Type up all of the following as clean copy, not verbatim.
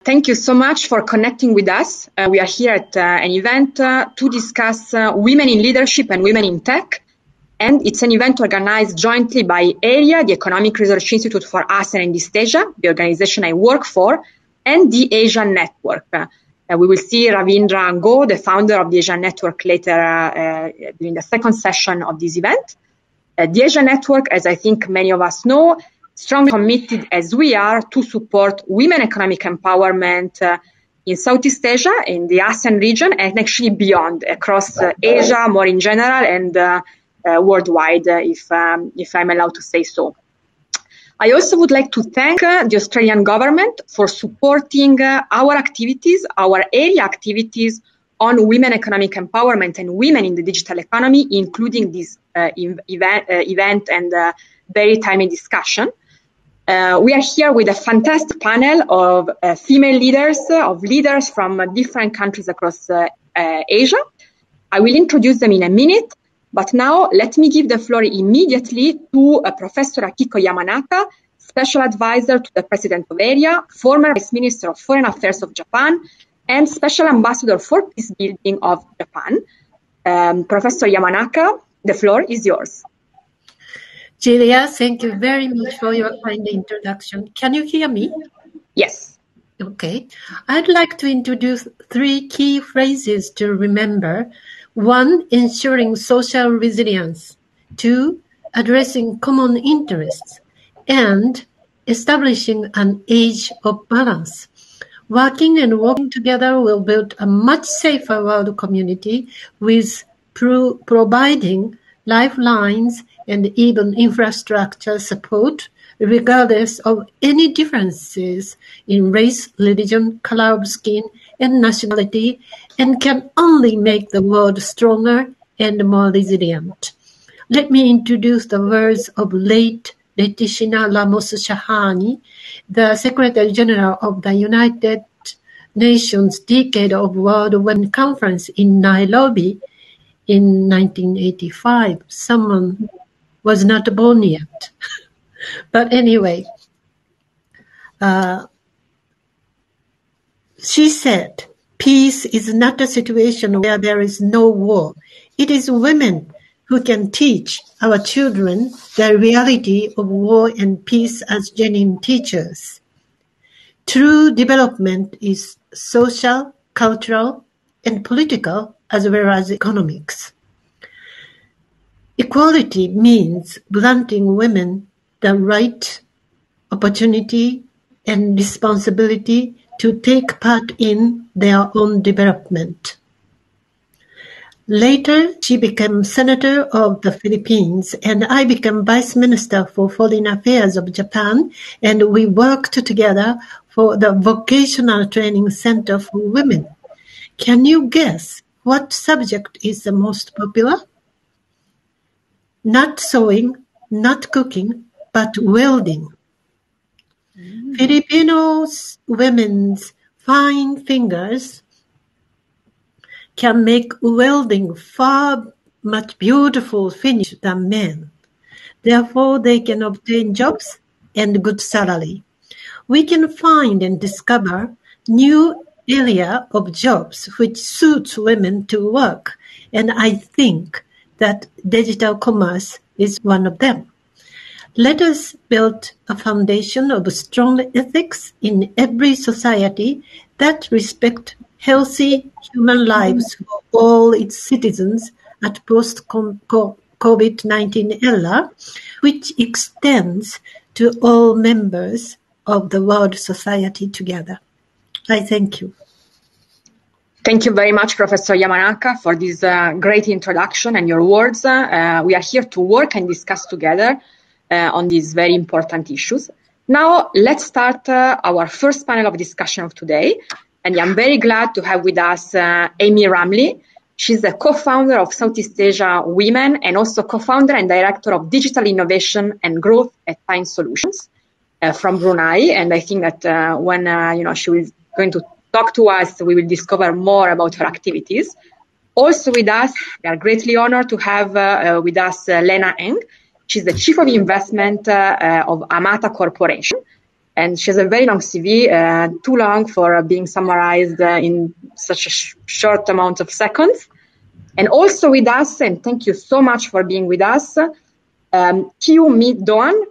Thank you so much for connecting with us. We are here at an event to discuss women in leadership and women in tech. And it's an event organized jointly by ERIA, the Economic Research Institute for ASEAN and East Asia, the organization I work for, and the Asian Network. We will see Ravindra Go, the founder of the Asian Network, later during the second session of this event. The Asian Network, as I think many of us know, strongly committed as we are to support women economic empowerment in Southeast Asia, in the ASEAN region, and actually beyond, across Asia more in general and worldwide, if I'm allowed to say so. I also would like to thank the Australian government for supporting our activities, our area activities on women economic empowerment and women in the digital economy, including this event and very timely discussion. We are here with a fantastic panel of female leaders, of leaders from different countries across Asia. I will introduce them in a minute, but now let me give the floor immediately to Professor Akiko Yamanaka, Special Advisor to the President of ERIA, former Vice Minister of Foreign Affairs of Japan, and Special Ambassador for Peacebuilding of Japan. Professor Yamanaka, the floor is yours. Julia, thank you very much for your kind introduction. Can you hear me? Yes. Okay. I'd like to introduce 3 key phrases to remember. 1, ensuring social resilience. 2, addressing common interests. And establishing an age of balance. Working and working together will build a much safer world community with providing lifelines and even infrastructure support, regardless of any differences in race, religion, color of skin, and nationality, and can only make the world stronger and more resilient. Let me introduce the words of late Leticia Ramos-Shahani, the Secretary General of the United Nations Decade of World Women Conference in Nairobi in 1985. Someone was not born yet. But anyway, she said, peace is not a situation where there is no war. It is women who can teach our children the reality of war and peace as genuine teachers. True development is social, cultural, and political, as well as economics. Equality means granting women the right, opportunity, and responsibility to take part in their own development. Later, she became Senator of the Philippines, and I became Vice Minister for Foreign Affairs of Japan, and we worked together for the Vocational Training Center for Women. Can you guess what subject is the most popular? Not sewing, not cooking, but welding. Filipino women's fine fingers can make welding far much beautiful finish than men. Therefore, they can obtain jobs and good salary. We can find and discover new area of jobs which suits women to work, and I think that digital commerce is one of them. Let us build a foundation of strong ethics in every society that respect healthy human lives for all its citizens at post-COVID-19 era, which extends to all members of the world society together. I thank you. Thank you very much, Professor Yamanaka, for this great introduction and your words. We are here to work and discuss together on these very important issues. Now, let's start our first panel of discussion of today. And I'm very glad to have with us Aimi Ramlee. She's the co-founder of Southeast Asia Women and also co-founder and director of Digital Innovation and Growth at Time Solutions from Brunei. And I think that when she will going to talk to us, we will discover more about her activities. Also with us, we are greatly honored to have with us Lena. She's the Chief of Investment of AMATA Corporation. And she has a very long CV, too long for being summarized in such a short amount of seconds. And also with us, and thank you so much for being with us, Kieu My Doan,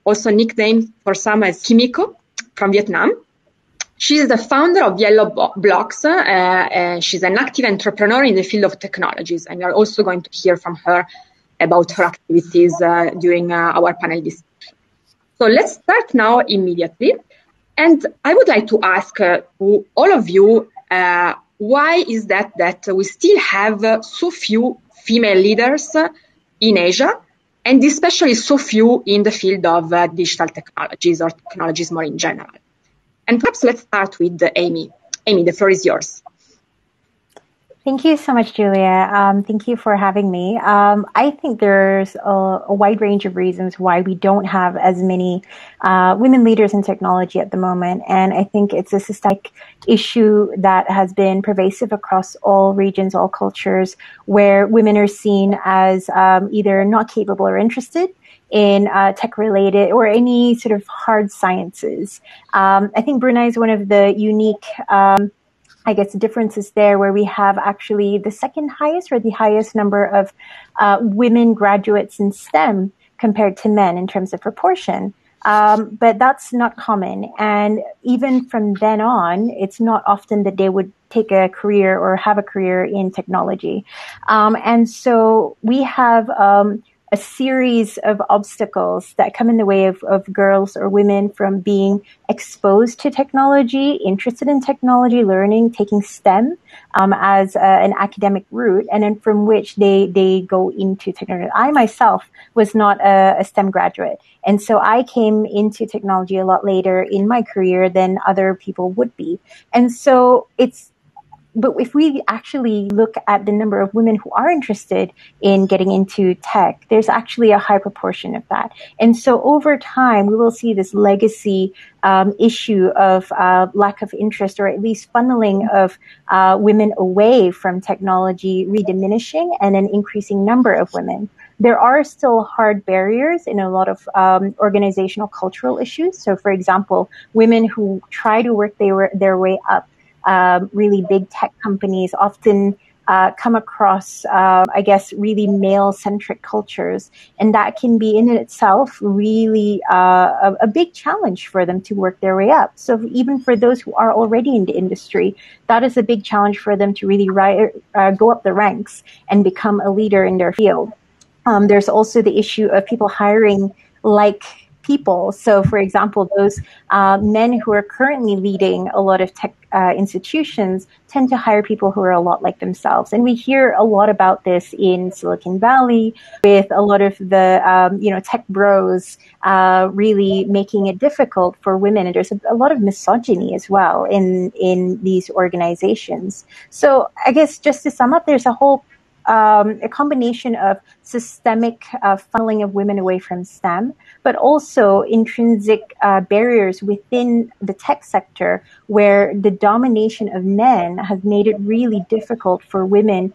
also nicknamed for some as Kimiko, from Vietnam. She's the founder of Yellow Blocks. She's an active entrepreneur in the field of technologies, and we are also going to hear from her about her activities during our panel discussion. So let's start now immediately. And I would like to ask all of you, why is that we still have so few female leaders in Asia, and especially so few in the field of digital technologies or technologies more in general? And perhaps let's start with Aimi. Aimi, the floor is yours. Thank you so much, Julia. Thank you for having me. I think there's a wide range of reasons why we don't have as many women leaders in technology at the moment. And I think it's a systemic issue that has been pervasive across all regions, all cultures, where women are seen as either not capable or interested in tech-related or any sort of hard sciences. I think Brunei is one of the unique differences there, where we have actually the second highest or the highest number of women graduates in STEM compared to men in terms of proportion. But that's not common. And even from then on, it's not often that they would take a career or have a career in technology. And so we have a series of obstacles that come in the way of girls or women from being exposed to technology, interested in technology, learning, taking STEM as an academic route, and then from which they go into technology. I myself was not a STEM graduate, and so I came into technology a lot later in my career than other people would be. And so but if we actually look at the number of women who are interested in getting into tech, there's actually a high proportion of that. And so over time, we will see this legacy issue of lack of interest, or at least funneling of women away from technology diminishing, and an increasing number of women. There are still hard barriers in a lot of organizational cultural issues. So, for example, women who try to work their way up really big tech companies often come across, really male-centric cultures. And that can be in itself really a big challenge for them to work their way up. So even for those who are already in the industry, that is a big challenge for them to really go up the ranks and become a leader in their field. There's also the issue of people hiring like people. So, for example, those men who are currently leading a lot of tech institutions tend to hire people who are a lot like themselves. And we hear a lot about this in Silicon Valley, with a lot of the, tech bros really making it difficult for women. And there's a lot of misogyny as well in these organizations. So I guess just to sum up, there's a combination of systemic funneling of women away from STEM, but also intrinsic barriers within the tech sector, where the domination of men has made it really difficult for women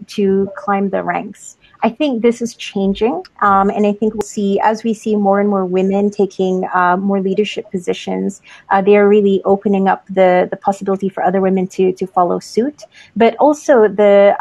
to climb the ranks. I think this is changing, and I think as we see more and more women taking more leadership positions, they are really opening up the possibility for other women to follow suit. But also the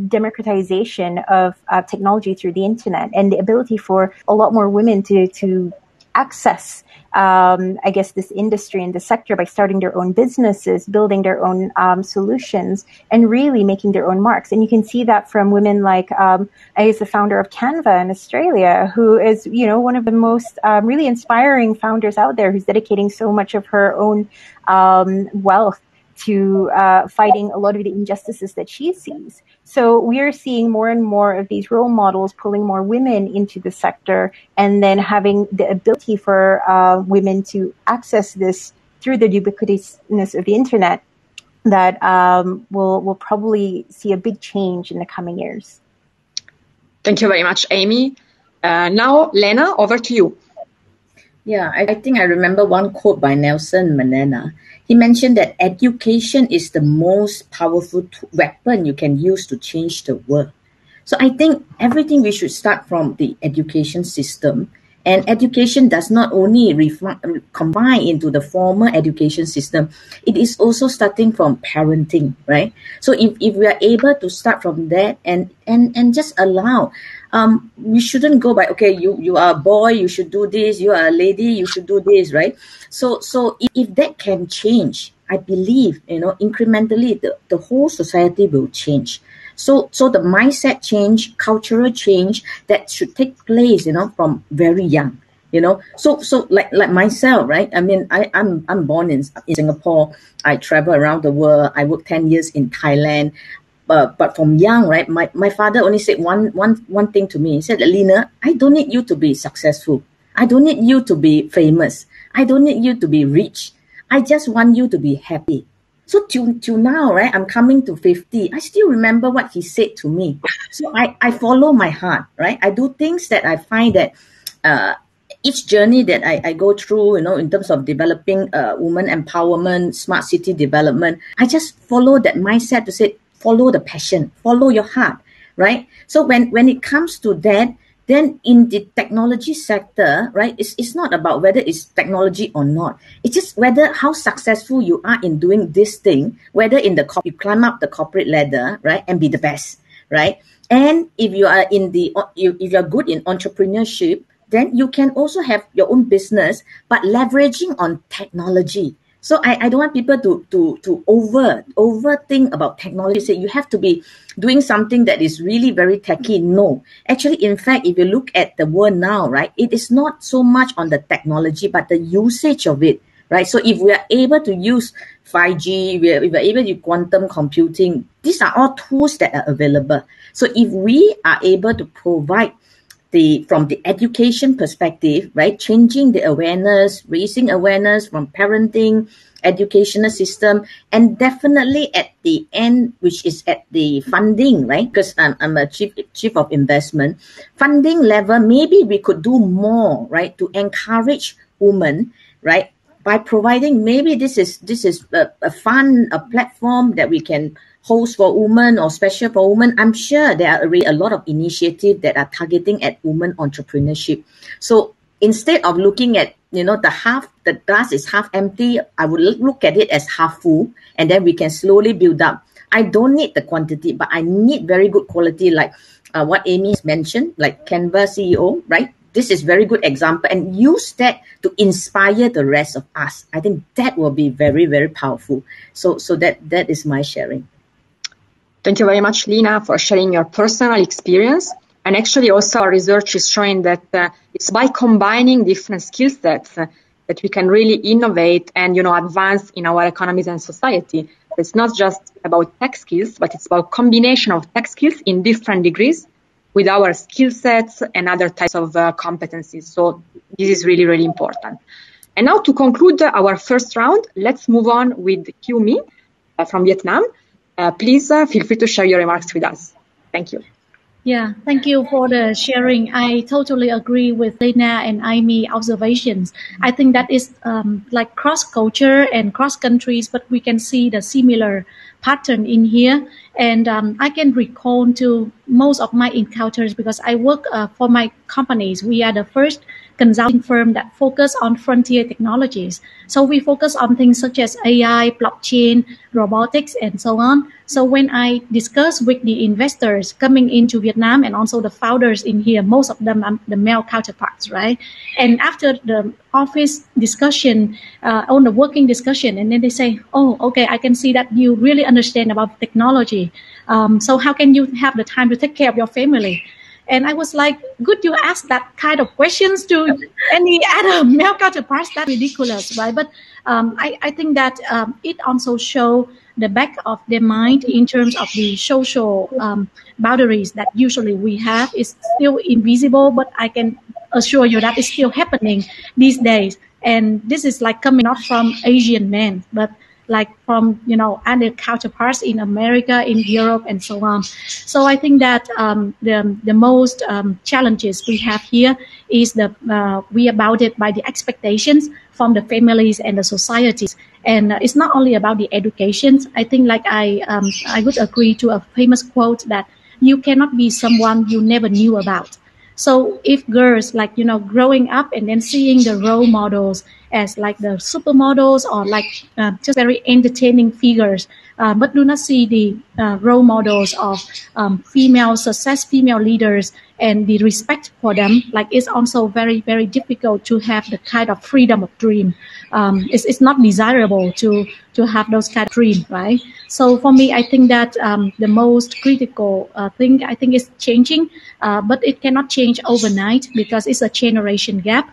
democratization of technology through the internet, and the ability for a lot more women to access this industry and the sector by starting their own businesses, building their own solutions, and really making their own marks. And you can see that from women like, the founder of Canva in Australia, who is, one of the most really inspiring founders out there, who's dedicating so much of her own wealth to fighting a lot of the injustices that she sees. So we are seeing more and more of these role models pulling more women into the sector, and then having the ability for women to access this through the ubiquitousness of the internet, that we'll probably see a big change in the coming years. Thank you very much, Aimi. Now, Lena, over to you. Yeah, I think I remember one quote by Nelson Mandela. He mentioned that education is the most powerful weapon you can use to change the world. So I think everything we should start from the education system, And education does not only combine into the formal education system, it is also starting from parenting, right? So if we are able to start from that and just allow, we shouldn't go by, okay, you are a boy, you should do this, you are a lady, you should do this, right? So if that can change, I believe, incrementally the whole society will change. So the mindset change, cultural change that should take place, from very young, So like myself, right? I mean, I'm born in Singapore. I travel around the world. I worked 10 years in Thailand. But from young, right? My father only said one thing to me. He said, Lena, I don't need you to be successful. I don't need you to be famous. I don't need you to be rich. I just want you to be happy. So till now, right, I'm coming to 50. I still remember what he said to me. So I follow my heart, right? I do things that I find that each journey that I go through, in terms of developing women empowerment, smart city development, I just follow that mindset to say, follow the passion, follow your heart, right? So when it comes to that, then in the technology sector, right, it's not about whether it's technology or not. It's just whether how successful you are in doing this thing, whether in you climb up the corporate ladder, right, and be the best, right? And if you are if you're good in entrepreneurship, then you can also have your own business, but leveraging on technology. So I don't want people to overthink about technology. Say you have to be doing something that is really very techy. No, actually, in fact, if you look at the world now, right, it is not so much on the technology, but the usage of it, right? So if we are able to use 5G, if we're able to use quantum computing, these are all tools that are available. So if we are able to provide from the education perspective, right, changing the awareness, raising awareness from parenting, educational system, and definitely at the end, which is at the funding, right? Because I'm a chief of investment, funding level, maybe we could do more, right, to encourage women, right, by providing, maybe this is a fund, a platform that we can host for women or special for women. I'm sure there are already a lot of initiatives that are targeting at women entrepreneurship. So instead of looking at, the glass is half empty, I would look at it as half full, and then we can slowly build up. I don't need the quantity, but I need very good quality, like what Aimi has mentioned, like Canva CEO, right? This is very good example, and use that to inspire the rest of us. I think that will be very, very powerful. So that is my sharing. Thank you very much, Lena, for sharing your personal experience. And actually also our research is showing that it's by combining different skill sets that we can really innovate and, advance in our economies and society. It's not just about tech skills, but it's about combination of tech skills in different degrees with our skill sets and other types of competencies. So this is really, really important. And now to conclude our first round, let's move on with Kieu My from Vietnam. Please feel free to share your remarks with us. Thank you. Yeah, thank you for the sharing. I totally agree with Lena and Aimi observations. I think that is like cross-culture and cross-countries, but we can see the similar pattern in here. And I can recall to most of my encounters because I work for my companies. We are the first consulting firm that focus on frontier technologies. So we focus on things such as AI, blockchain, robotics, and so on. So when I discuss with the investors coming into Vietnam and also the founders in here, most of them are the male counterparts, right? And after the office discussion, on the working discussion, and then they say, oh, okay, I can see that you really understand about technology. So how can you have the time to take care of your family? And I was like, good, you ask that kind of questions to any other male counterparts. That's ridiculous, right? But I think that it also shows the back of their mind in terms of the social boundaries that usually we have is still invisible, but I can assure you that it's still happening these days. And this is like coming not from Asian men, but like from, other counterparts in America, in Europe, and so on. So I think that the most challenges we have here is we are bounded by the expectations from the families and the societies. And it's not only about the education. I think like I would agree to a famous quote that you cannot be someone you never knew about. So if girls like, growing up and then seeing the role models as like the supermodels or like just very entertaining figures, but do not see the role models of female success, female leaders, and the respect for them, like it's also very, very difficult to have the kind of freedom of dream. It's not desirable to have those kind of dream, right? So for me, I think that the most critical thing, I think, is changing, but it cannot change overnight because it's a generation gap.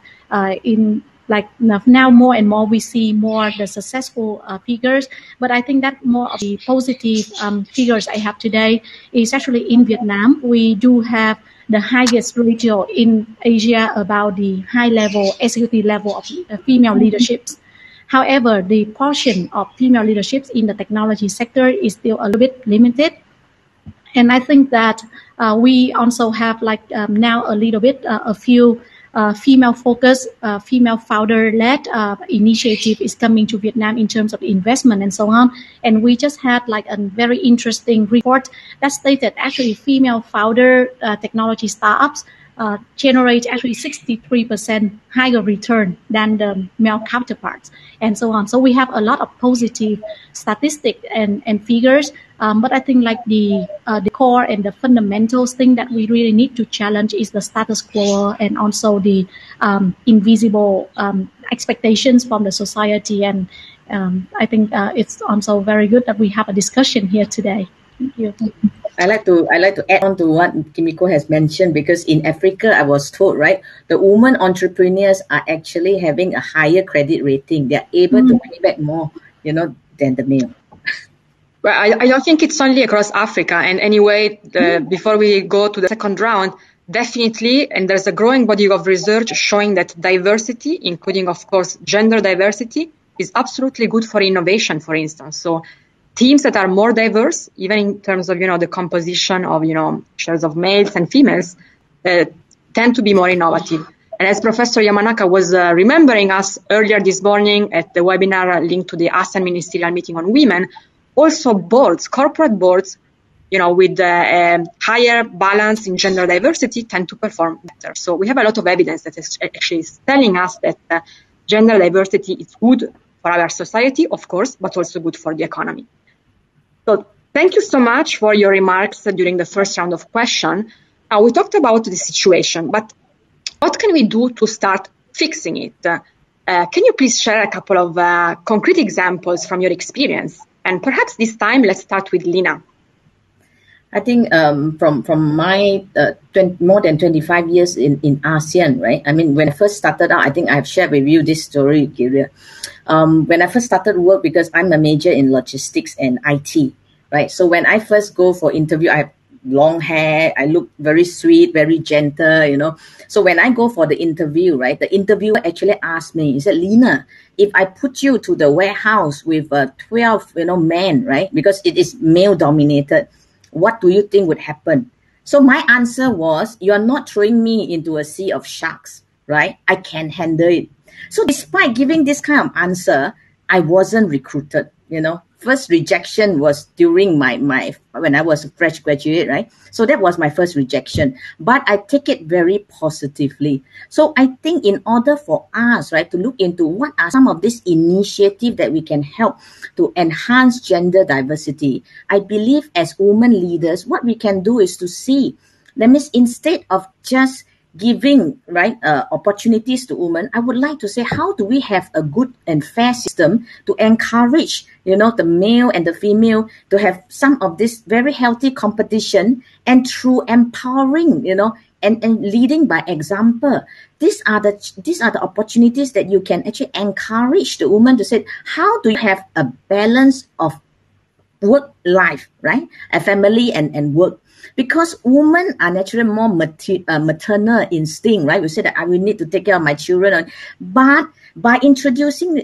In like now more and more we see more the successful figures, but I think that more of the positive figures I have today is actually in Vietnam. We do have the highest ratio in Asia about the high level, executive level of female leaderships. However, the portion of female leaderships in the technology sector is still a little bit limited. And I think that we also have like now a little bit, a few female-focused, female founder-led initiative is coming to Vietnam in terms of investment and so on. And we just had like a very interesting report that stated actually female founder technology startups generate actually 63% higher return than the male counterparts and so on. So we have a lot of positive statistics and figures. But I think like the core and the fundamentals thing that we really need to challenge is the status quo and also the invisible expectations from the society. And I think it's also very good that we have a discussion here today. Thank you. I like to add on to what Kimiko has mentioned, because in Africa, I was told, right, the women entrepreneurs are actually having a higher credit rating. They're able to pay back more, than the male. Well, I don't think it's only across Africa. And anyway, before we go to the second round, definitely, and there's a growing body of research showing that diversity, including, of course, gender diversity, is absolutely good for innovation, for instance. So teams that are more diverse, even in terms of, the composition of, shares of males and females, tend to be more innovative. And as Professor Yamanaka was remembering us earlier this morning at the webinar linked to the ASEAN Ministerial Meeting on Women, also boards, corporate boards, with higher balance in gender diversity tend to perform better. So we have a lot of evidence that is actually telling us that gender diversity is good for our society, of course, but also good for the economy. So thank you so much for your remarks during the first round of questions. We talked about the situation, but what can we do to start fixing it? Can you please share a couple of concrete examples from your experience? And perhaps this time, let's start with Lena. I think from my more than 25 years in ASEAN, right? I mean, when I first started out, I think I've shared with you this story, Kieu. When I first started work, because I'm a major in logistics and IT, right? So when I first go for interview, I have long hair, I look very sweet, very gentle, So when I go for the interview, right, the interviewer actually asked me, he said, Lena, if I put you to the warehouse with 12, men, right, because it is male dominated, what do you think would happen? So my answer was, you're not throwing me into a sea of sharks, right? I can handle it. So despite giving this kind of answer, I wasn't recruited, First rejection was during my when I was a fresh graduate, right? So that was my first rejection. But I take it very positively. So I think in order for us, right, to look into what are some of these initiatives that we can help to enhance gender diversity, I believe as women leaders, what we can do is to see, that means instead of just giving opportunities to women, I would like to say, how do we have a good and fair system to encourage, the male and the female to have some of this very healthy competition, and through empowering, and leading by example. These are the opportunities that you can actually encourage the woman to say, how do you have a balance of work life, right? A family and work. Because women are naturally more maternal instinct, right? We say that I will need to take care of my children. But by introducing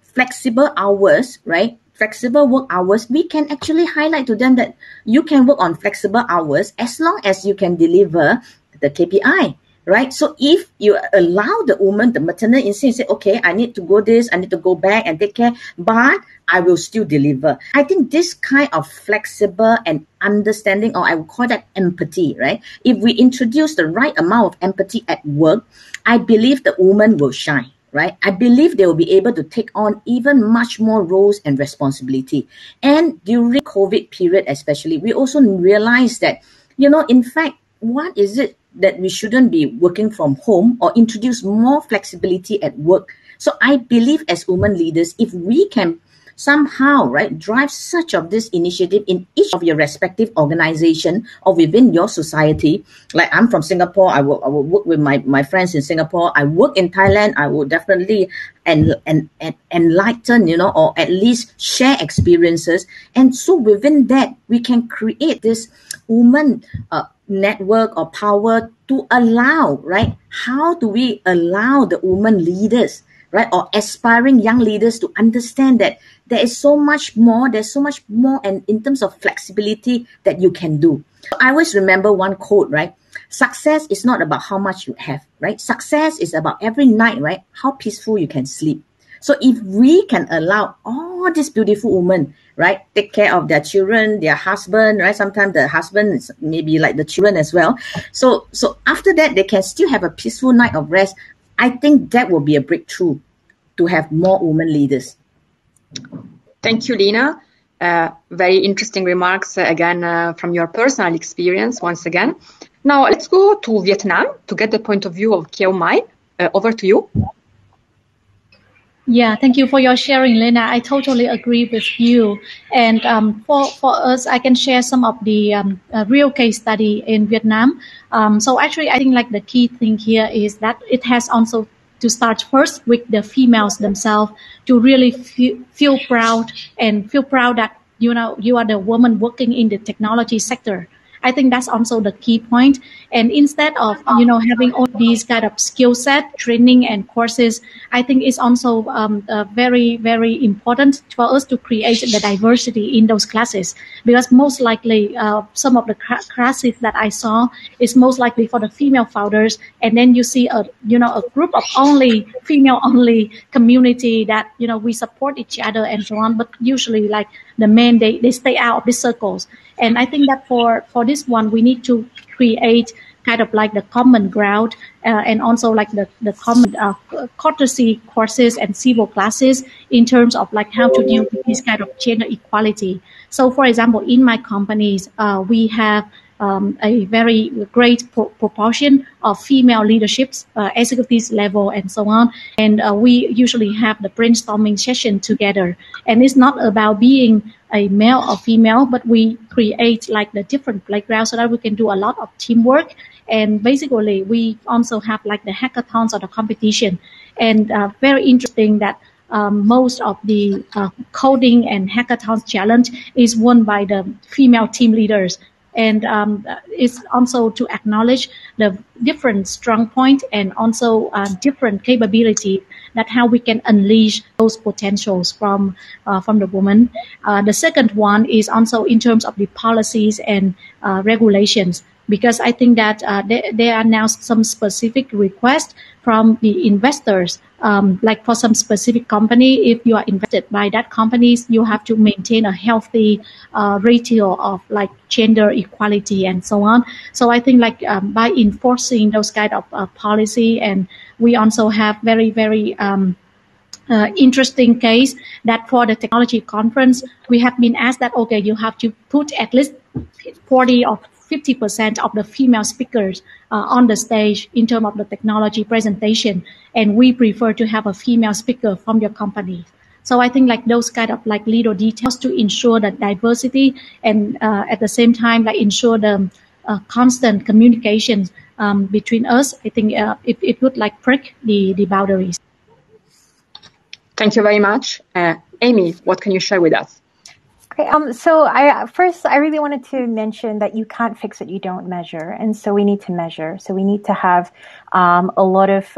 flexible hours, right? Flexible work hours, we can actually highlight to them that you can work on flexible hours as long as you can deliver the KPI. right? So if you allow the woman, the maternal instinct, say, okay, I need to go this, I need to go back and take care, but I will still deliver. I think this kind of flexible and understanding, or I would call that empathy, right? If we introduce the right amount of empathy at work, I believe the woman will shine. Right? I believe they will be able to take on even much more roles and responsibility. And during COVID period especially, we also realize that, in fact, what is it that we shouldn't be working from home or introduce more flexibility at work? So I believe as women leaders, if we can somehow, right, drive such of this initiative in each of your respective organization or within your society. Like I'm from Singapore, I will work with my friends in Singapore. I work in Thailand, I will definitely enlighten, or at least share experiences. And so within that, we can create this woman network or power to allow, right? How do we allow the women leaders, right, or aspiring young leaders to understand that there is so much more, and in terms of flexibility that you can do. I always remember one quote, right? Success is not about how much you have, right? Success is about every night, right? How peaceful you can sleep. So if we can allow all these beautiful women, right, take care of their children, their husband, right? Sometimes the husband is maybe like the children as well. So after that, they can still have a peaceful night of rest. I think that will be a breakthrough to have more women leaders. Thank you, Lena. Very interesting remarks again from your personal experience once again. Now let's go to Vietnam to get the point of view of Kieu My. Over to you. Yeah, thank you for your sharing, Lena. I totally agree with you. And for us, I can share some of the real case study in Vietnam. So actually, I think like the key thing here is that it has also to start first with the females themselves to really feel proud that you are the woman working in the technology sector. I think that's also the key point. And instead of having all these kind of skill set training and courses, I think it's also very, very important for us to create the diversity in those classes, because most likely some of the classes that I saw is most likely for the female founders, and then you see a group of only female only community that we support each other and so on, but usually like the men they stay out of the circles. And I think that for this one, we need to create kind of like the common ground and also like the common courtesy courses and civil classes in terms of like how to deal with this kind of gender equality. So for example, in my companies, we have a very great proportion of female leaderships, executives level and so on. And we usually have the brainstorming session together. And it's not about being a male or female, but we create like the different playgrounds so that we can do a lot of teamwork. And basically, we also have like the hackathons or the competition. And very interesting that most of the coding and hackathons challenge is won by the female team leaders. And it's also to acknowledge the different strong point and also different capability that how we can unleash those potentials from the woman. The second one is also in terms of the policies and regulations, because I think that there are now some specific requests from the investors. Like for some specific company, if you are invested by that company, you have to maintain a healthy ratio of like gender equality and so on. So I think like by enforcing those kind of policy, and we also have very, very interesting case that for the technology conference, we have been asked that, okay, you have to put at least 40 or 50% of the female speakers on the stage in terms of the technology presentation, and we prefer to have a female speaker from your company. So I think like those kind of like little details to ensure that diversity and at the same time like ensure the constant communication between us. I think it would like break the boundaries. Thank you very much. Aimi, what can you share with us? Okay, so I really wanted to mention that you can't fix what you don't measure. And so we need to measure. So we need to have a lot of,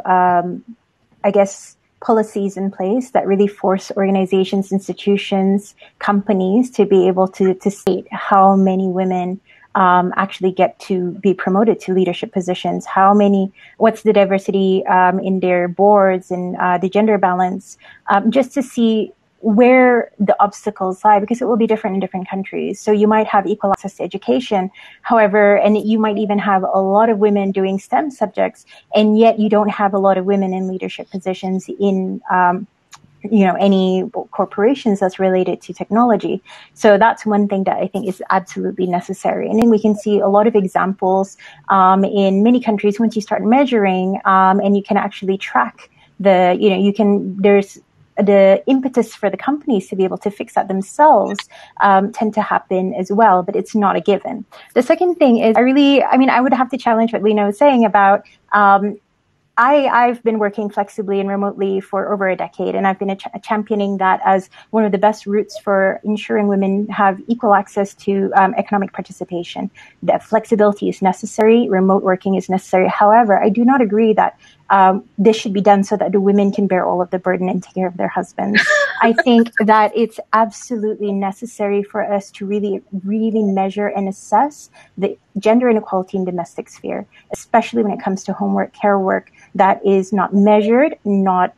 policies in place that really force organizations, institutions, companies to be able to state how many women actually get to be promoted to leadership positions? What's the diversity in their boards and the gender balance, just to see where the obstacles lie, because it will be different in different countries. So you might have equal access to education, however, and you might even have a lot of women doing STEM subjects, and yet you don't have a lot of women in leadership positions in any corporations that's related to technology. So that's one thing that I think is absolutely necessary. And then we can see a lot of examples in many countries once you start measuring, and you can actually track there's the impetus for the companies to be able to fix that themselves tend to happen as well, but it's not a given. The second thing is I would have to challenge what Lena was saying about I've been working flexibly and remotely for over a decade, and I've been championing that as one of the best routes for ensuring women have equal access to economic participation. That flexibility is necessary, remote working is necessary. However, I do not agree that this should be done so that the women can bear all of the burden and take care of their husbands. I think that it's absolutely necessary for us to really, really measure and assess the gender inequality in domestic sphere, especially when it comes to homework, care work, that is not measured, not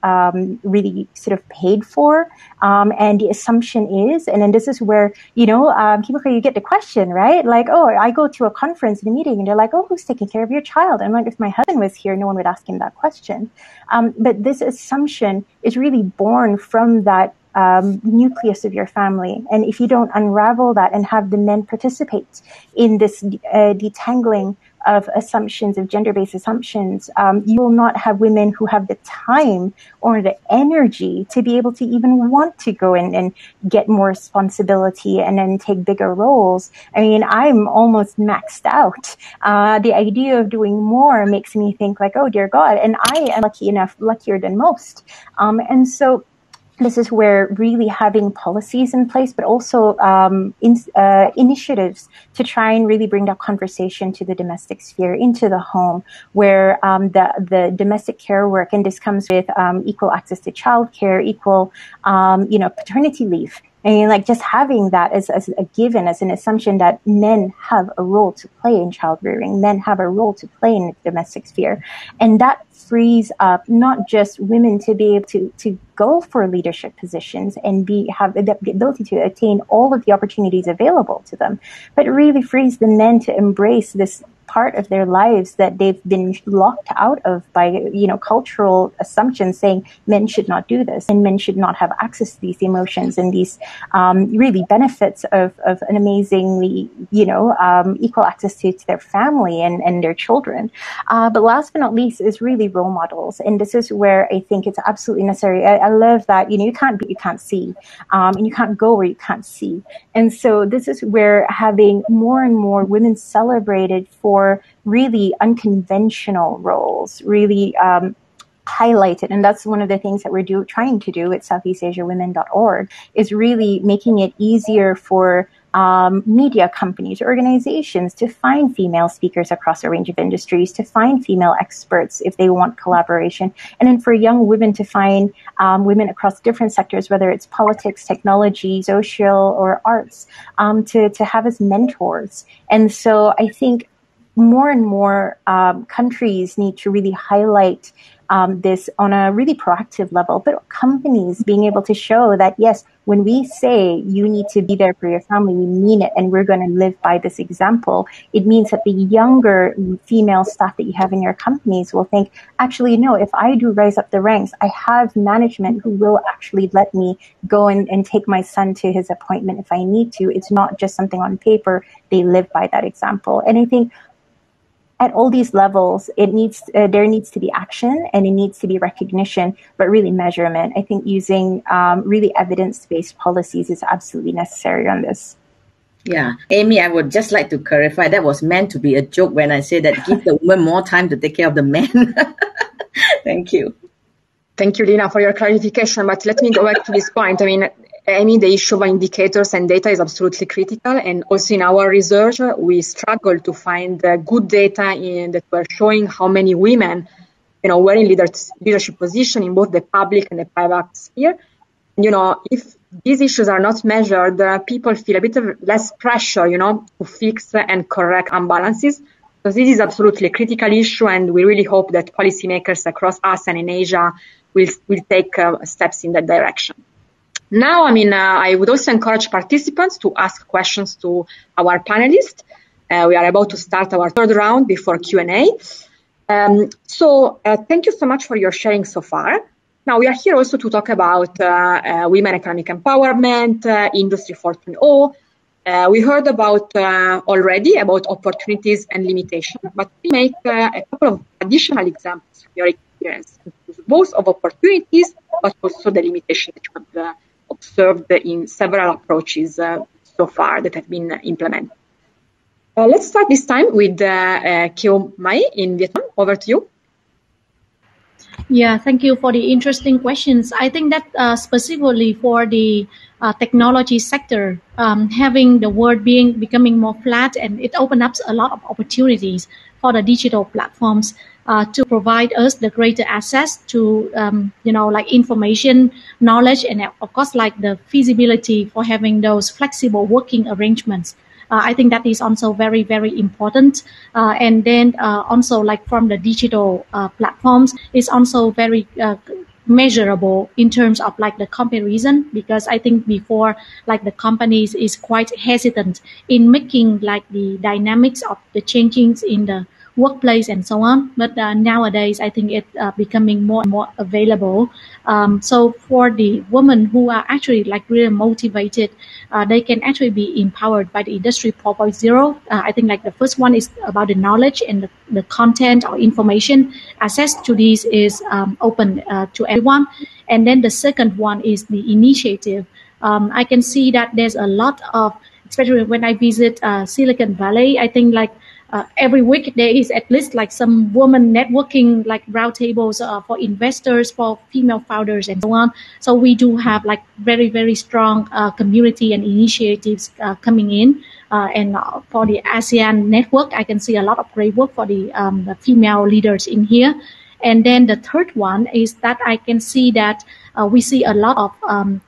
really sort of paid for. And the assumption is, and then this is where, Kimiko, you get the question, right? Like, oh, I go to a conference and a meeting and they're like, oh, who's taking care of your child? I'm like, if my husband was here, no one would ask him that question. But this assumption is really born from that nucleus of your family. And if you don't unravel that and have the men participate in this detangling of assumptions, of gender-based assumptions, you will not have women who have the time or the energy to be able to even want to go in and get more responsibility and then take bigger roles. I mean, I'm almost maxed out. The idea of doing more makes me think like, oh, dear God, and I am luckier than most. And so this is where really having policies in place, but also initiatives to try and really bring that conversation to the domestic sphere, into the home, where the domestic care work, and this comes with equal access to childcare, equal paternity leave. I mean, like just having that as a given, as an assumption that men have a role to play in child rearing, men have a role to play in the domestic sphere. And that frees up not just women to be able to go for leadership positions and have the ability to attain all of the opportunities available to them, but it really frees the men to embrace this part of their lives that they've been locked out of by, cultural assumptions saying men should not do this and men should not have access to these emotions and these really benefits of an amazingly, equal access to their family and their children. But last but not least is really role models. And this is where I think it's absolutely necessary. I love that, you can't be, you can't see, and you can't go where you can't see. And so this is where having more and more women celebrated for really unconventional roles, really highlighted. And that's one of the things that we're trying to do at SoutheastAsiaWomen.org, is really making it easier for media companies, organizations to find female speakers across a range of industries, to find female experts if they want collaboration, and then for young women to find women across different sectors, whether it's politics, technology, social, or arts, to have as mentors. And so I think more and more countries need to really highlight this on a really proactive level, but companies being able to show that, yes, when we say you need to be there for your family, we mean it, and we're going to live by this example. It means that the younger female staff that you have in your companies will think, actually, no, if I do rise up the ranks, I have management who will actually let me go and take my son to his appointment if I need to. It's not just something on paper. They live by that example. And I think at all these levels, there needs to be action, and it needs to be recognition, but really measurement. I think using really evidence-based policies is absolutely necessary on this. Yeah, Amy, I would just like to clarify that was meant to be a joke when I say that give the woman more time to take care of the men. Thank you. Thank you, Lena, for your clarification. But let me go back to this point. I mean, the issue of indicators and data is absolutely critical. And also in our research, we struggle to find good data that were showing how many women, were in leadership position in both the public and the private sphere. If these issues are not measured, people feel a bit of less pressure, to fix and correct imbalances. So this is absolutely a critical issue, and we really hope that policymakers across ASEAN and Asia will take steps in that direction. Now, I would also encourage participants to ask questions to our panelists. We are about to start our third round before Q&A. So thank you so much for your sharing so far. Now, we are here also to talk about women economic empowerment, Industry 4.0. We heard about already about opportunities and limitations, but we make a couple of additional examples from your experience, both of opportunities, but also the limitations that you have observed in several approaches so far that have been implemented. Let's start this time with Kieu My in Vietnam. Over to you. Yeah, thank you for the interesting questions. I think that specifically for the technology sector, having the world becoming more flat, and it opens up a lot of opportunities for the digital platforms to provide us the greater access to, like information, knowledge, and of course, like the feasibility for having those flexible working arrangements. I think that is also very, very important. And then also like from the digital platforms is also very measurable in terms of like the comparison, because I think before like the companies is quite hesitant in making like the dynamics of the changes in the workplace and so on. But nowadays, I think it's becoming more and more available. So for the women who are actually like really motivated, they can actually be empowered by the Industry 4.0. I think like the first one is about the knowledge and the content or information. Access to these is open to everyone. And then the second one is the initiative. I can see that there's a lot of, especially when I visit Silicon Valley, I think like every week there is at least like some women networking like roundtables for investors, for female founders and so on. So we do have like very, very strong community and initiatives coming in. And for the ASEAN network, I can see a lot of great work for the female leaders in here. And then the third one is that I can see that we see a lot of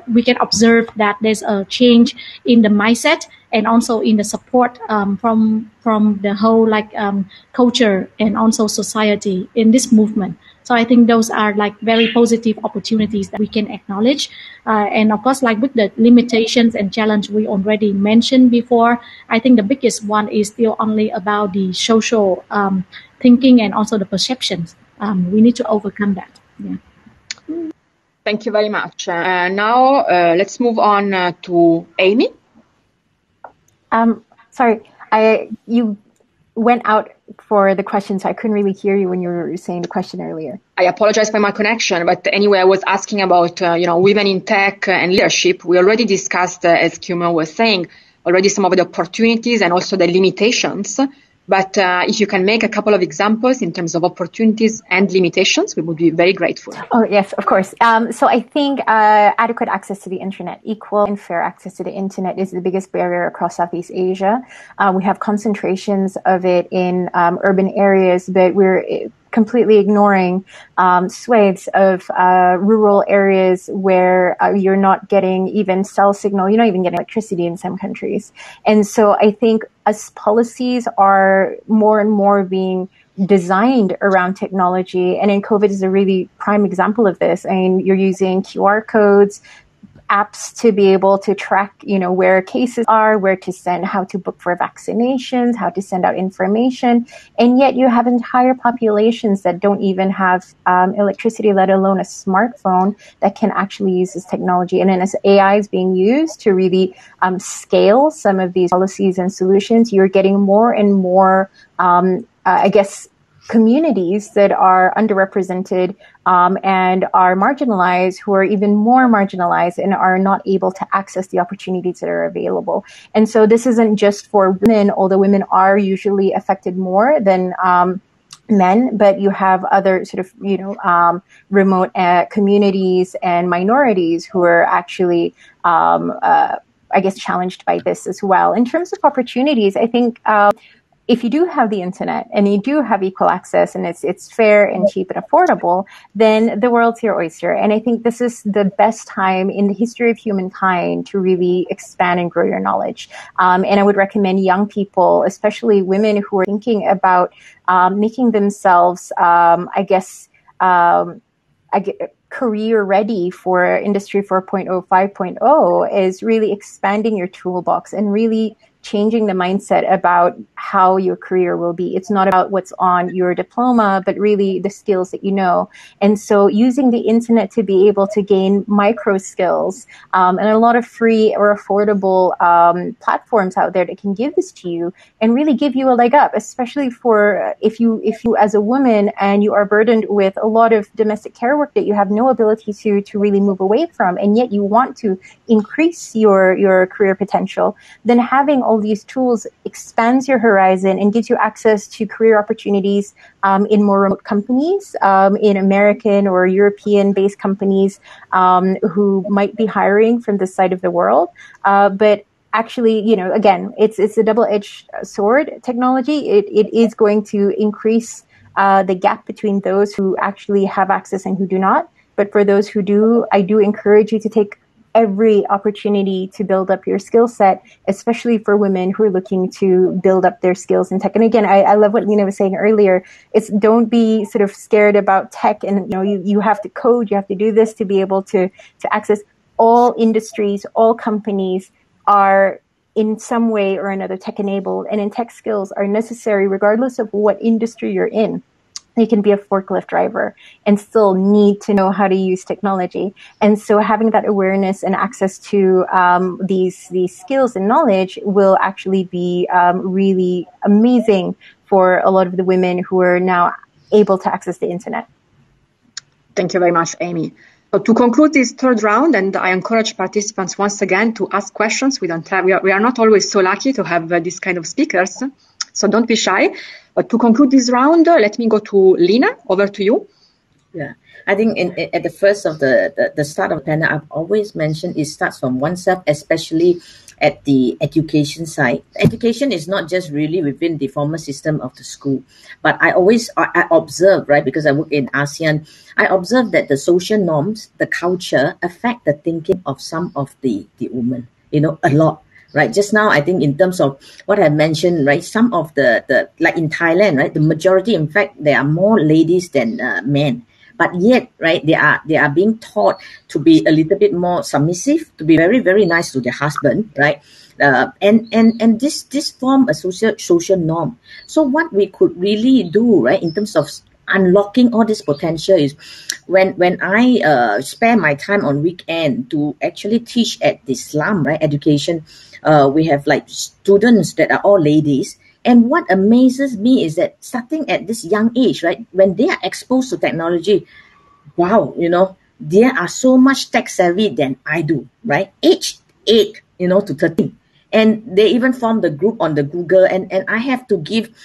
we can observe that there's a change in the mindset and also in the support from the whole culture and also society in this movement. So I think those are like very positive opportunities that we can acknowledge. And of course, like with the limitations and challenge we already mentioned before, I think the biggest one is still only about the social thinking and also the perceptions. We need to overcome that. Yeah. Thank you very much. Now let's move on to Aimi. Sorry, you went out for the question, so I couldn't really hear you when you were saying the question earlier. I apologize for my connection, but anyway, I was asking about women in tech and leadership. We already discussed, as Kieu My was saying, already some of the opportunities and also the limitations. But if you can make a couple of examples in terms of opportunities and limitations, we would be very grateful. Oh, yes, of course. So I think adequate access to the internet, equal and fair access to the internet is the biggest barrier across Southeast Asia. We have concentrations of it in urban areas, but we're completely ignoring swathes of rural areas where you're not getting even cell signal, you're not even getting electricity in some countries. And so I think as policies are more and more being designed around technology, and then COVID is a really prime example of this. I mean, you're using QR codes, apps to be able to track, where cases are, where to send, how to book for vaccinations, how to send out information. And yet you have entire populations that don't even have electricity, let alone a smartphone that can actually use this technology. And then as AI is being used to really scale some of these policies and solutions, you're getting more and more, communities that are underrepresented and are marginalized, who are even more marginalized and are not able to access the opportunities that are available. And so this isn't just for women, although women are usually affected more than men, but you have other sort of, remote communities and minorities who are actually, challenged by this as well. In terms of opportunities, I think if you do have the internet and you do have equal access and it's fair and cheap and affordable, then the world's your oyster. And I think this is the best time in the history of humankind to really expand and grow your knowledge. And I would recommend young people, especially women who are thinking about making themselves, career ready for Industry 4.0, 5.0, is really expanding your toolbox and really changing the mindset about how your career will be. It's not about what's on your diploma, but really the skills that you know. And so using the internet to be able to gain micro skills, and a lot of free or affordable platforms out there that can give this to you and really give you a leg up, especially for if you as a woman and you are burdened with a lot of domestic care work that you have no ability to really move away from, and yet you want to increase your career potential, then having all these tools expands your horizon and gives you access to career opportunities in more remote companies, in American or European-based companies who might be hiring from this side of the world. But actually, again, it's a double-edged sword technology. It is going to increase the gap between those who actually have access and who do not. But for those who do, I do encourage you to take every opportunity to build up your skill set, especially for women who are looking to build up their skills in tech. And again, I love what Lena was saying earlier. It's don't be sort of scared about tech and, you have to code, you have to do this to be able to access. All industries, all companies are in some way or another tech enabled, and in tech skills are necessary regardless of what industry you're in. You can be a forklift driver and still need to know how to use technology. And so having that awareness and access to these skills and knowledge will actually be really amazing for a lot of the women who are now able to access the internet. Thank you very much, Aimi. So to conclude this third round, and I encourage participants once again to ask questions. We are not always so lucky to have this kind of speakers, so don't be shy. But to conclude this round, let me go to Lena. Over to you. Yeah, I think at the first of the start of the panel, I've always mentioned it starts from oneself, especially at the education side. Education is not just really within the formal system of the school, but I observe, right, because I work in ASEAN, I observe that the social norms, the culture affect the thinking of some of the women, a lot. Right, just now, I think in terms of what I mentioned, right, some of the like in Thailand, right, the majority, in fact, there are more ladies than men. But yet, right, they are being taught to be a little bit more submissive, to be very, very nice to their husband, right? And this form a social norm. So what we could really do, right, in terms of unlocking all this potential is when I spare my time on weekend to actually teach at the slum, right, education. We have like students that are all ladies. And what amazes me is that starting at this young age, right, when they are exposed to technology, wow, they are so much tech savvy than I do, right? Age 8, to 13. And they even form the group on the Google. And I have to give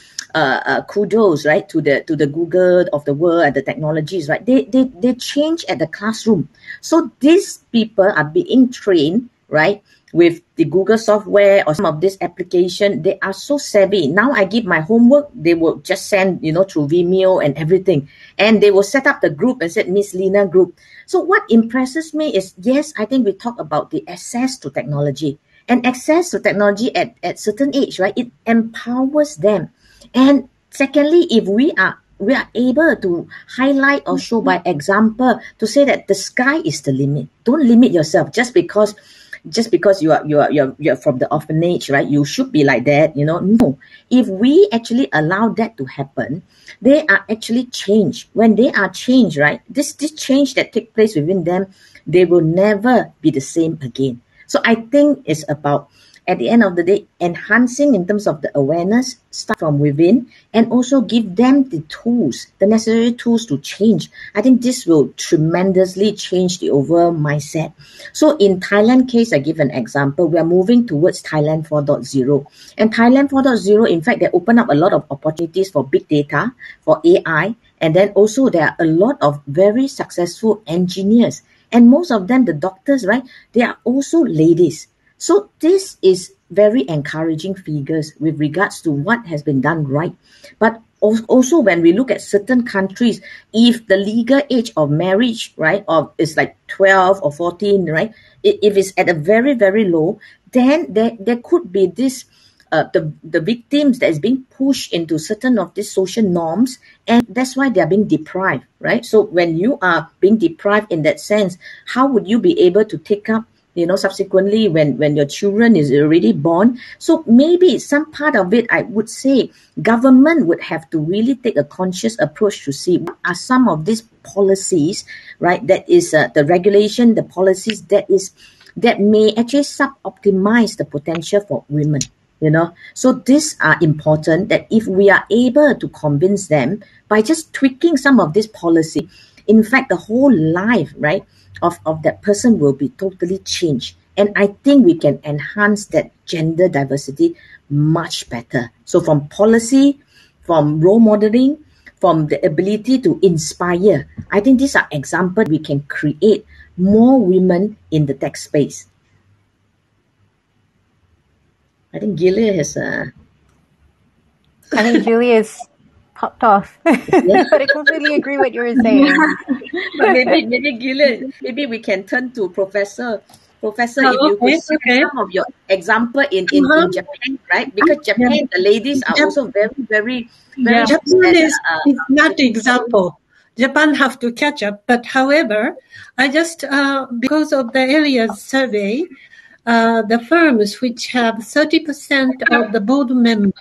kudos, right, to the Google of the world and the technologies, right? They change at the classroom. So these people are being trained, right, with the Google software or some of this application. They are so savvy. Now I give my homework, they will just send, through Vimeo and everything. And they will set up the group and said, Miss Lena group. So what impresses me is, yes, I think we talk about the access to technology. And access to technology at certain age, right, it empowers them. And secondly, if we are able to highlight or show by example to say that the sky is the limit. Don't limit yourself just because you are from the orphanage, right? You should be like that, No. If we actually allow that to happen, they are actually changed. When they are changed, right? This change that takes place within them, they will never be the same again. So I think it's about, at the end of the day, enhancing in terms of the awareness, start from within, and also give them the tools, the necessary tools to change. I think this will tremendously change the overall mindset. So in Thailand case, I give an example. We are moving towards Thailand 4.0. And Thailand 4.0, in fact, they open up a lot of opportunities for big data, for AI, and then also there are a lot of very successful engineers. And most of them, the doctors, right, they are also ladies. So this is very encouraging figures with regards to what has been done right. But also when we look at certain countries, if the legal age of marriage, right, is like 12 or 14, right, if it's at a very, very low, then there could be this the victims that is being pushed into certain of these social norms, and that's why they are being deprived, right? So when you are being deprived in that sense, how would you be able to take up, subsequently when your children is already born? So maybe some part of it, I would say, government would have to really take a conscious approach to see what are some of these policies, right? That is the regulation, the policies that may actually sub-optimize the potential for women. So these are important, that if we are able to convince them by just tweaking some of this policy, in fact, the whole life, right, of that person will be totally changed. And I think we can enhance that gender diversity much better. So from policy, from role modeling, from the ability to inspire, I think these are examples we can create more women in the tech space. I think Gilead has I think Julia's popped off. But I completely agree what you were saying. But maybe Gilead, maybe we can turn to Professor. Professor, if you could share some of your example in Japan, right? Because Japan, the ladies are also very, very, very. Japan is not the example. Japan have to catch up. But however, I just because of the ERIA's survey, the firms which have 30% of the board members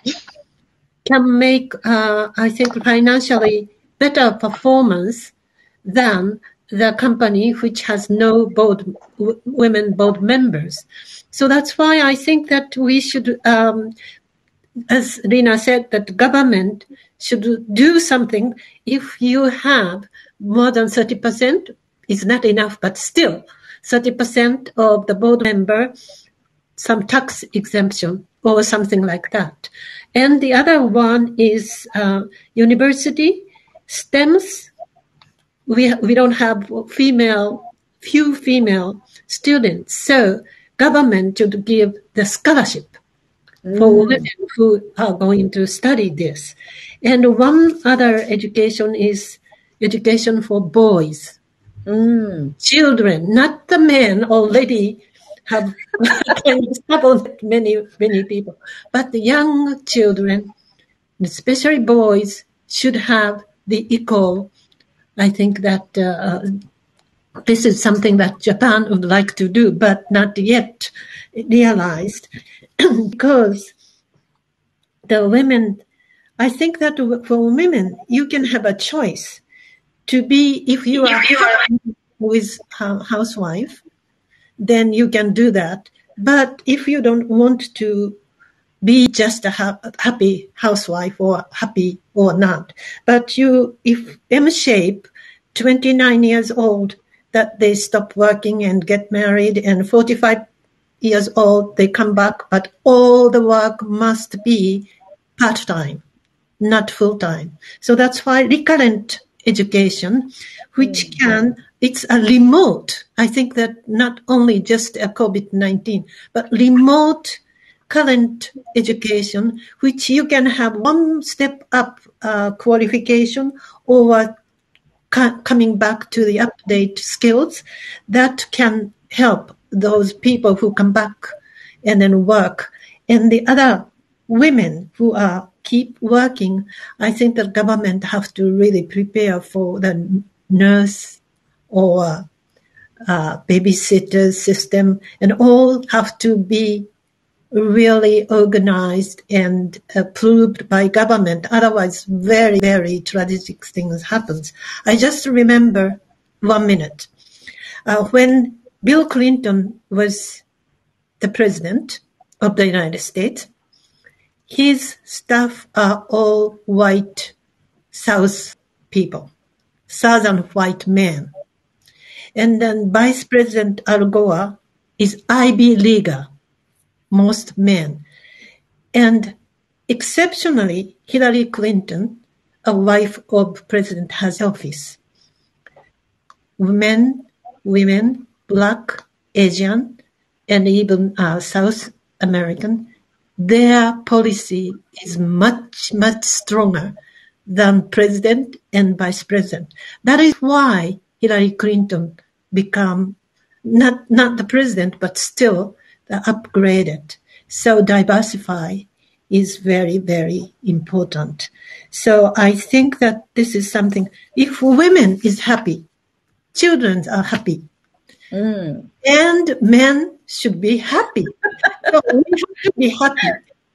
can make, I think, financially better performance than the company which has no women board members. So that's why I think that we should, as Lena said, that government should do something. If you have more than 30%, it's not enough, but still 30% of the board member, some tax exemption or something like that. And the other one is university STEMs. We don't have few female students, so government should give the scholarship for women who are going to study this. And one other education is education for boys, children, not the men already have many people, but the young children, especially boys, should have the equal. I think that this is something that Japan would like to do, but not yet realized, because the women, I think that for women, you can have a choice to be, if you are with a housewife, then you can do that. But if you don't want to be just a happy housewife or happy or not, but if M-shape, 29 years old, that they stop working and get married, and 45 years old, they come back, but all the work must be part-time, not full-time. So that's why recurrent education, which it's a remote. I think that not only just a COVID-19, but remote current education, which you can have one step up qualification or coming back to the update skills that can help those people who come back and then work. And the other women who keep working, I think the government have to really prepare for the nurse or babysitter system, and all have to be really organized and approved by government. Otherwise, very, very tragic things happens. I just remember 1 minute. When Bill Clinton was the president of the United States, his staff are all white South people, Southern white men. And then Vice President Al Gore is Ivy Leaguer, most men. And exceptionally, Hillary Clinton, a wife of President, has office. Men, women, Black, Asian, and even South American, their policy is much, much stronger than president and vice president. That is why Hillary Clinton become not the president, but still upgraded. So diversify is very, very important. So I think that this is something, if women is happy, children are happy, and men should be happy. So we have to be happy,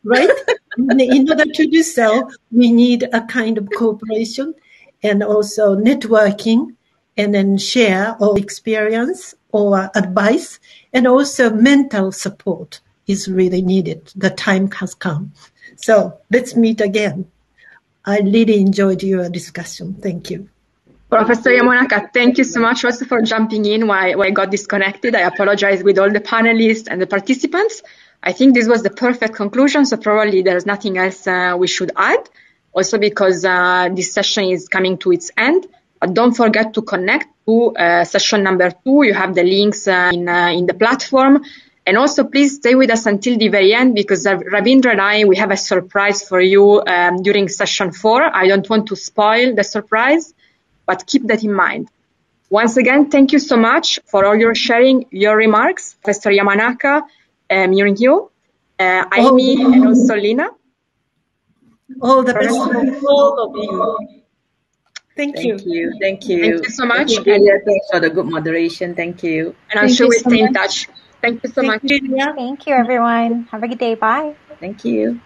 right? In order to do so, we need a kind of cooperation and also networking, and then share or experience or advice, and also mental support is really needed. The time has come. So let's meet again. I really enjoyed your discussion. Thank you. Professor Yamanaka, thank you so much also for jumping in while I got disconnected. I apologize with all the panelists and the participants. I think this was the perfect conclusion, so probably there's nothing else we should add, also because this session is coming to its end. But don't forget to connect to session number 2. You have the links in the platform. And also, please stay with us until the very end, because Ravindra and I, we have a surprise for you during session 4. I don't want to spoil the surprise, but keep that in mind. Once again, thank you so much for all your sharing, your remarks, Professor Yamanaka, Myung-Hyo, Aimi, and also Lena. All the best for all of you. Thank you. Thank you. Thank you so much. Thanks for the good moderation. Thank you. And I'm sure we'll stay in touch. Thank you so much. Thank you, everyone. Have a good day. Bye. Thank you.